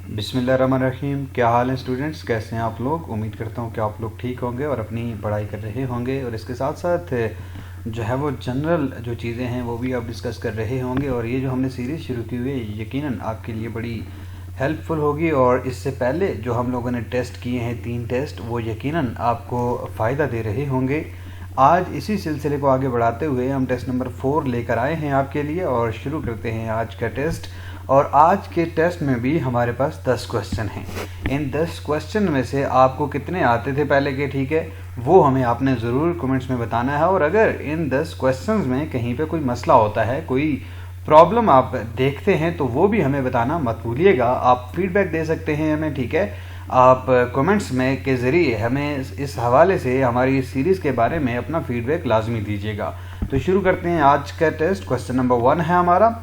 बिस्मिल्लाहिर्रहमानिर्रहीम। क्या हाल है स्टूडेंट्स, कैसे हैं आप लोग। उम्मीद करता हूँ कि आप लोग ठीक होंगे और अपनी पढ़ाई कर रहे होंगे और इसके साथ साथ जो है वो जनरल जो चीज़ें हैं वो भी आप डिस्कस कर रहे होंगे। और ये जो हमने सीरीज़ शुरू की हुई है यकीनन आपके लिए बड़ी हेल्पफुल होगी। और इससे पहले जो हम लोगों ने टेस्ट किए हैं 3 टेस्ट, वो यकीनन आपको फ़ायदा दे रहे होंगे। आज इसी सिलसिले को आगे बढ़ाते हुए हम टेस्ट नंबर 4 लेकर आए हैं आपके लिए और शुरू करते हैं आज का टेस्ट। और आज के टेस्ट में भी हमारे पास 10 क्वेश्चन हैं। इन 10 क्वेश्चन में से आपको कितने आते थे पहले के, ठीक है, वो हमें आपने ज़रूर कमेंट्स में बताना है। और अगर इन 10 क्वेश्चंस में कहीं पे कोई मसला होता है, कोई प्रॉब्लम आप देखते हैं, तो वो भी हमें बताना मत भूलिएगा। आप फीडबैक दे सकते हैं हमें, ठीक है, आप कमेंट्स में के ज़रिए हमें इस हवाले से हमारी इस सीरीज़ के बारे में अपना फीडबैक लाजमी दीजिएगा। तो शुरू करते हैं आज का टेस्ट। क्वेश्चन नंबर 1 है हमारा,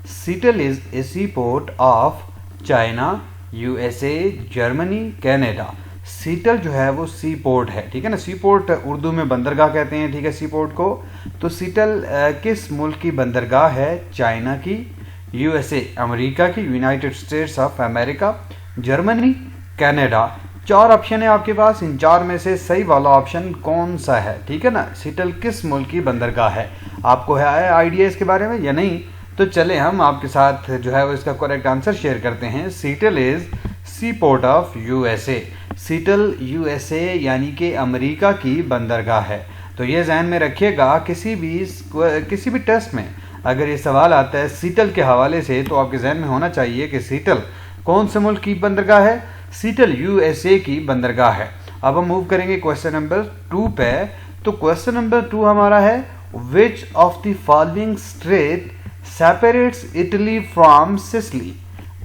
Seattle is a sea port of China, USA, Germany, Canada. Seattle जो है वो सी पोर्ट है, ठीक है ना। सी पोर्ट उर्दू में बंदरगाह कहते हैं, ठीक है, सी पोर्ट को। तो सीटल किस मुल्क की बंदरगाह है? चाइना की, यूएसए अमेरिका की, United states of America, Germany, Canada. 4 option है आपके पास। इन 4 में से सही वाला ऑप्शन कौन सा है, ठीक है ना। सीटल किस मुल्क की बंदरगाह है? आपको है आइडिया इसके बारे में या नहीं? तो चले हम आपके साथ जो है वो इसका करेक्ट आंसर शेयर करते हैं। Seattle is sea port of USA. Seattle USA यानी कि अमेरिका की बंदरगाह है। तो ये जहन में रखिएगा, किसी भी टेस्ट में अगर ये सवाल आता है सीटल के हवाले से, तो आपके जहन में होना चाहिए कि सीटल कौन से मुल्क की बंदरगाह है? सीटल यूएसए की बंदरगाह है। अब हम मूव करेंगे क्वेश्चन नंबर 2 पे। तो क्वेश्चन नंबर 2 हमारा है, विच of the following straight separates Italy from Sicily.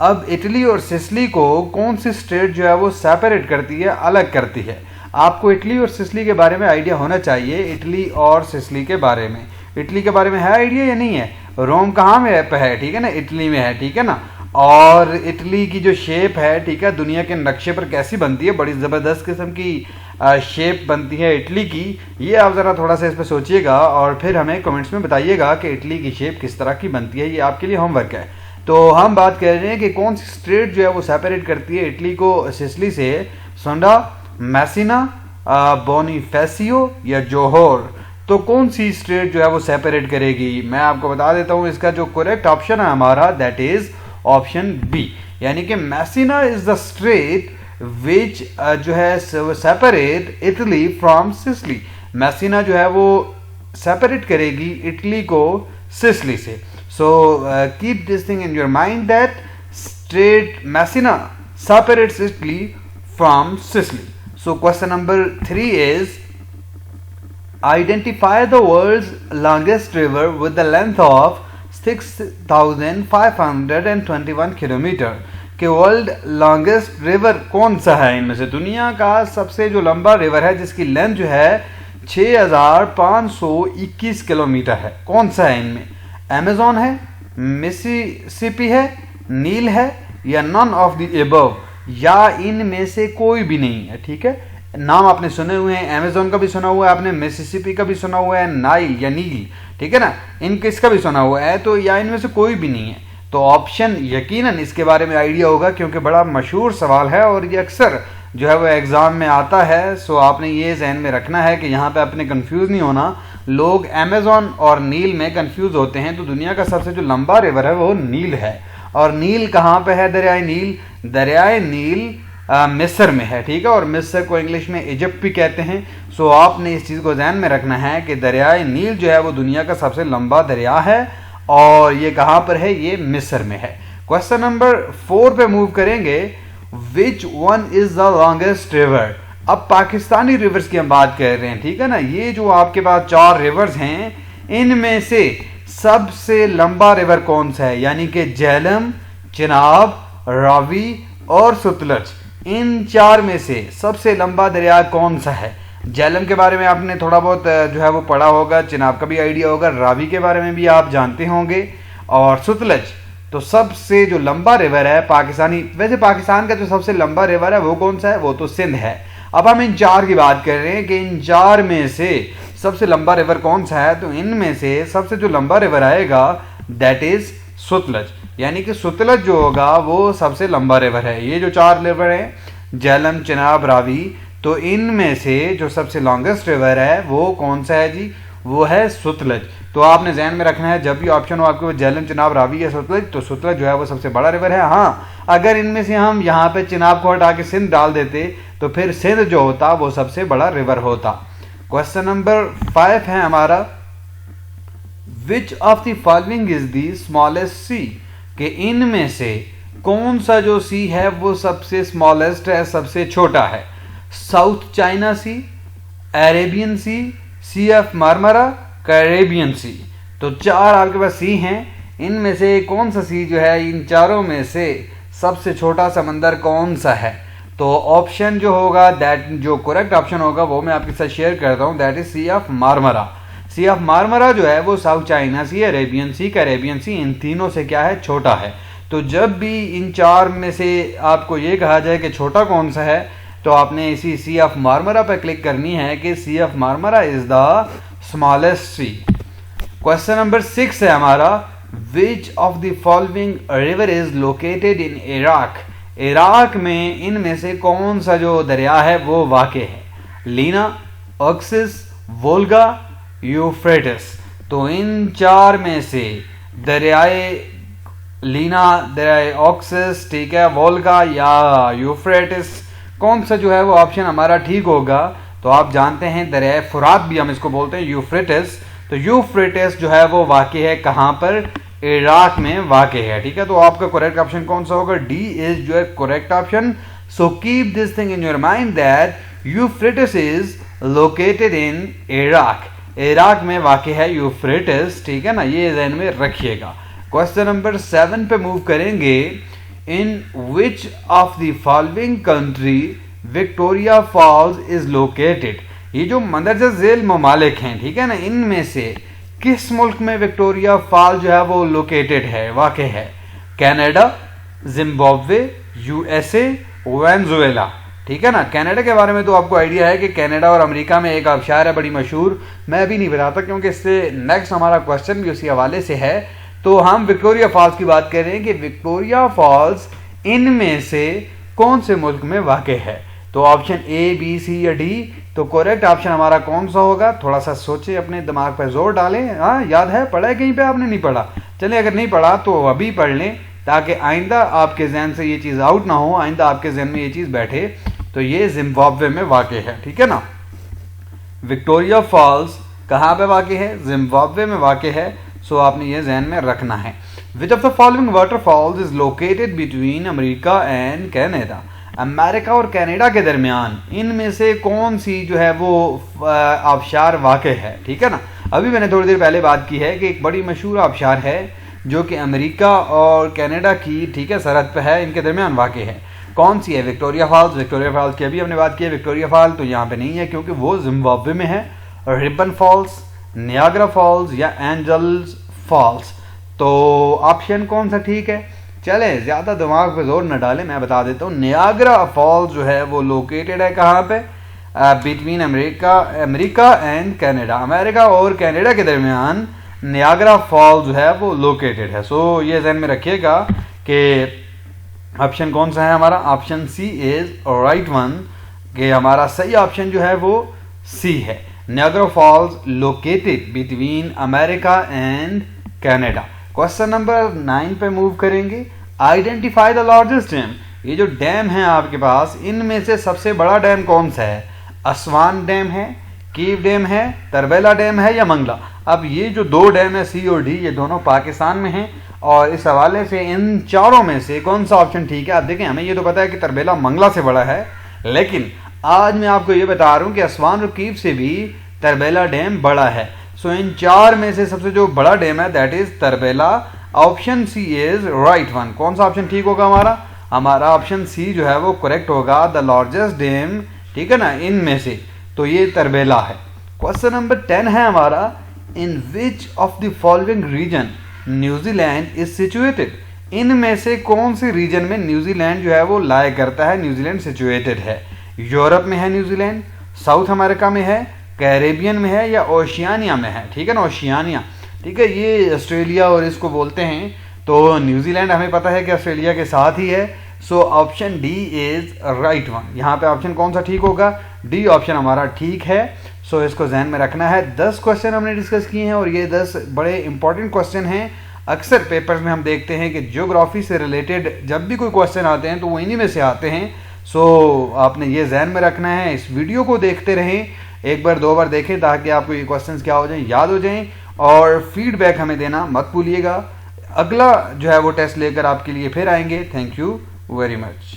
अब इटली और सिसिली को कौन सी स्टेट जो है वो सेपरेट करती है, अलग करती है? आपको इटली और सिसिली के बारे में आइडिया होना चाहिए। इटली और सिसिली के बारे में, इटली के बारे में है आइडिया या नहीं है? रोम कहाँ में है, ठीक है ना, इटली में है, ठीक है ना। और इटली की जो शेप है, ठीक है, दुनिया के नक्शे पर कैसी बनती है, बड़ी ज़बरदस्त किस्म की शेप बनती है इटली की। ये आप ज़रा थोड़ा सा इस पर सोचिएगा और फिर हमें कमेंट्स में बताइएगा कि इटली की शेप किस तरह की बनती है। ये आपके लिए होमवर्क है। तो हम बात कर रहे हैं कि कौन सी स्टेट जो है वो सेपरेट करती है इटली को सिसिली से। सोंडा, मैसिना, बोनीफेसियो या जोहोर। तो कौन सी स्टेट जो है वो सेपरेट करेगी? मैं आपको बता देता हूँ, इसका जो करेक्ट ऑप्शन है हमारा, दैट इज ऑप्शन बी, यानी कि मैसिना इज द स्टेट विच जो है सेपरेट इटली फ्रॉम सिसिली। मैसिना जो है वो सेपरेट करेगी इटली को सिसिली से। So keep this thing in your mind that state मैसिना separates Italy from Sicily. So question number 3 is, identify the world's longest river with the length of 6,521 kilometre. कि world longest river कौन सा है इनमें से? दुनिया का सबसे जो लंबा रिवर है जिसकी लेंथ जो है 6,521 किलोमीटर है, कौन सा है इनमें? अमेज़न है, मिसिसिपी है, नील है या नन ऑफ द एबव, या इनमें से कोई भी नहीं है, ठीक है। नाम आपने सुने हुए हैं, अमेज़न का भी सुना हुआ है आपने, मिसिसिपी का भी सुना हुआ है, नाइल या नील, ठीक है ना, इनका भी सुना हुआ है। तो या इनमें से कोई भी नहीं है। तो ऑप्शन यकीनन इसके बारे में आइडिया होगा क्योंकि बड़ा मशहूर सवाल है और ये अक्सर जो है वो एग्ज़ाम में आता है। सो आपने ये जहन में रखना है कि यहाँ पे आपने कंफ्यूज नहीं होना। लोग अमेज़न और नील में कंफ्यूज होते हैं। तो दुनिया का सबसे जो लंबा रिवर है वो नील है। और नील कहाँ पे है? दरियाए नील। दरियाए नील मिस्र में है, ठीक है, और मिस्र को इंग्लिश में इजिप्ट भी कहते हैं। सो आपने इस चीज़ को ध्यान में रखना है कि दरियाए नील जो है वो दुनिया का सबसे लंबा दरिया है और ये कहाँ पर है? ये मिस्र में है। क्वेश्चन नंबर 4 पे मूव करेंगे, which one is the longest river. अब पाकिस्तानी रिवर्स की हम बात कर रहे हैं, ठीक है ना। ये जो आपके पास 4 रिवर्स हैं, इनमें से सबसे लंबा रिवर कौन सा है? यानी कि झेलम, चिनाब, रावी और सतलज। इन 4 में से सबसे लंबा दरिया कौन सा है? झेलम के बारे में आपने थोड़ा बहुत जो है वो पढ़ा होगा, चिनाब का भी आइडिया होगा, रावी के बारे में भी आप जानते होंगे, और सतलज। तो सबसे जो लंबा रिवर है पाकिस्तानी, वैसे पाकिस्तान का जो सबसे लंबा रिवर है वो कौन सा है? वो तो सिंध है। अब हम इन 4 की बात कर रहे हैं कि इन 4 में से सबसे लंबा रिवर कौन सा है। तो इनमें से सबसे जो लंबा रिवर आएगा दैट इज सतलज, यानी कि सतलज जो होगा वो सबसे लंबा रिवर है। ये जो 4 रिवर हैं, झेलम, चिनाब, रावी, तो इनमें से जो सबसे लॉन्गेस्ट रिवर है वो कौन सा है जी? वो है सतलज। तो आपने ध्यान में रखना है, जब भी ऑप्शन हो आपके झेलम, चिनाब, रावी या सतलज, तो सतलज जो है वो सबसे बड़ा रिवर है। हाँ, अगर इनमें से हम यहाँ पे चिनाब को हटा के सिंध डाल देते तो फिर सिंध जो होता वो सबसे बड़ा रिवर होता। क्वेश्चन नंबर 5 है हमारा, which of the following is the smallest sea, कि इनमें से कौन सा जो सी है वो सबसे स्मॉलेस्ट है, सबसे छोटा है? South China Sea, Arabian Sea of Marmara, Caribbean Sea. तो 4 आपके पास सी हैं, इनमें से कौन सा सी जो है इन चारों में से सबसे छोटा समंदर कौन सा है? तो ऑप्शन जो होगा, दैट जो करेक्ट ऑप्शन होगा वो मैं आपके साथ शेयर करता हूँ, that is sea of Marmara. Sea of Marmara जो है वो South China Sea, Arabian Sea, Caribbean Sea, इन तीनों से क्या है? छोटा है। तो जब भी इन 4 में से आपको ये कहा जाए कि छोटा कौन सा है, तो आपने इसी सी ऑफ मार्मरा पर क्लिक करनी है कि Sea of Marmara is the smallest sea. Question number 6 है हमारा, which of the following river is located in Iraq, Iraq में इनमें से कौन सा जो दरिया है वो वाक़ है? Lena, Oxus, Volga, Euphrates. तो इन 4 में से दरियाए लीना, दरियाए ऑक्सिस, ठीक है, वोल्गा या यूफ्रेटिस, कौन सा जो है वो ऑप्शन हमारा ठीक होगा? तो आप जानते हैं दरियाए फुरात भी हम इसको बोलते हैं, यूफ्रेटिस। तो यूफ्रेटिस जो है वो वाक़ है कहाँ पर? इराक में वाक़ है, ठीक है। तो आपका करेक्ट ऑप्शन कौन सा होगा? D is your correct option. So keep this thing in your mind that Euphrates is located in Iraq, Iraq में वाक़ है यूफ्रेटिस, ठीक है ना, ये ध्यान में रखिएगा। क्वेश्चन नंबर 7 पे मूव करेंगे, in which of the following country Victoria Falls is located. ये जो मंदरजा झेल ममालिक हैं, ठीक है ना, इनमें से किस मुल्क में विक्टोरिया फॉल जो है वो लोकेटेड है, वाक़ है? कनाडा, जिम्बाब्वे, यूएसए, वेनेजुएला, ठीक है ना। कनाडा के बारे में तो आपको आइडिया है कि कनाडा और अमेरिका में एक आबशार है बड़ी मशहूर, मैं अभी नहीं बताता क्योंकि इससे नेक्स्ट हमारा क्वेश्चन भी उसी हवाले से है। तो हम विक्टोरिया फॉल्स की बात कर रहे हैं कि विक्टोरिया फॉल्स इनमें से कौन से मुल्क में वाक़ है? तो ऑप्शन ए, बी, सी या डी। तो करेक्ट ऑप्शन हमारा कौन सा होगा? थोड़ा सा सोचें, अपने दिमाग पर जोर डालें। हाँ, याद है, पढ़ा है कहीं पे? आपने नहीं पढ़ा? चलिए, अगर नहीं पढ़ा तो अभी पढ़ लें ताकि आइंदा आपके जहन से ये चीज़ आउट ना हो, आइंदा आपके जहन में ये चीज़ बैठे। तो ये जिम्बाब्वे में वाक़ है, ठीक है ना। विक्टोरिया फॉल्स कहाँ पे वाक़ है? जिम्बाब्वे में वाक़ है। सो आपने ये जहन में रखना है। विच of the following waterfalls is located between America and Canada, America और कनाडा के दरमियान इनमें से कौन सी जो है वो आबशार वाक़ है, ठीक है ना। अभी मैंने थोड़ी देर पहले बात की है कि एक बड़ी मशहूर आबशार है जो कि अमेरिका और कनाडा की, ठीक है, सरहद पे है, इनके दरमियान वाक़ है। कौन सी है? Victoria false. विक्टोरिया फॉल्स की अभी हमने बात की है, विक्टोरिया फॉल तो यहाँ पे नहीं है क्योंकि वो जिम्बाब्वे में है। रिबन फॉल्स, नियाग्रा फॉल्स या एंजल्स फॉल्स। तो ऑप्शन कौन सा ठीक है? चले, ज़्यादा दिमाग पे जोर न डालें, मैं बता देता हूँ। नियाग्रा फॉल्स जो है वो लोकेटेड है कहाँ पे? Between America and Canada, America और कनाडा के दरमियान नियाग्रा फॉल्स जो है वो लोकेटेड है। सो ये ध्यान में रखिएगा कि ऑप्शन कौन सा है हमारा? Option C is right one, कि हमारा सही ऑप्शन जो है वो सी है। Niagara Falls located between America and Canada. Question number 9 पे मूव करेंगे। Identify the largest dam. ये जो डैम है आपके पास, इनमें से सबसे बड़ा डैम कौन सा है? असवान डैम है, कीव डैम है, तरबेला डैम है या मंगला। अब ये जो 2 डैम है, सी और डी, ये दोनों पाकिस्तान में हैं और इस हवाले से इन चारों में से कौन सा ऑप्शन ठीक है? आप देखें, हमें ये तो पता है कि तरबेला मंगला से बड़ा है, लेकिन आज मैं आपको ये बता रहा हूँ कि असवान और कीव से भी तरबेला डैम बड़ा है। सो इन 4 में से सबसे जो बड़ा डैम है that is Tarbela. Option C is right one. कौन सा ऑप्शन ठीक होगा हमारा? हमारा ऑप्शन सी जो है वो करेक्ट होगा, द लार्जेस्ट डैम, ठीक है ना, इनमें से तो ये तरबेला है। क्वेश्चन नंबर 10 है हमारा, in which of the following region New Zealand is situated. इनमें से कौन सी रीजन में न्यूजीलैंड जो है वो लाया करता है, न्यूजीलैंड सिचुएटेड है? यूरोप में है न्यूजीलैंड, साउथ अमेरिका में है, कैरेबियन में है या ओशियानिया में है, ठीक है ना, ओशियानिया, ठीक है, ये ऑस्ट्रेलिया और इसको बोलते हैं। तो न्यूजीलैंड हमें पता है कि ऑस्ट्रेलिया के साथ ही है, so option D is right one. यहाँ पे ऑप्शन कौन सा ठीक होगा? डी ऑप्शन हमारा ठीक है। सो इसको जहन में रखना है। 10 क्वेश्चन हमने डिस्कस किए हैं और ये 10 बड़े इंपॉर्टेंट क्वेश्चन हैं। अक्सर पेपर्स में हम देखते हैं कि ज्योग्राफी से रिलेटेड जब भी कोई क्वेश्चन आते हैं तो वो इन्हीं में से आते हैं। सो आपने ये जहन में रखना है। इस वीडियो को देखते रहें, एक बार 2 बार देखें ताकि आपको ये क्वेश्चंस क्या हो जाएं, याद हो जाएं। और फीडबैक हमें देना मत भूलिएगा। अगला जो है वो टेस्ट लेकर आपके लिए फिर आएंगे। Thank you very much.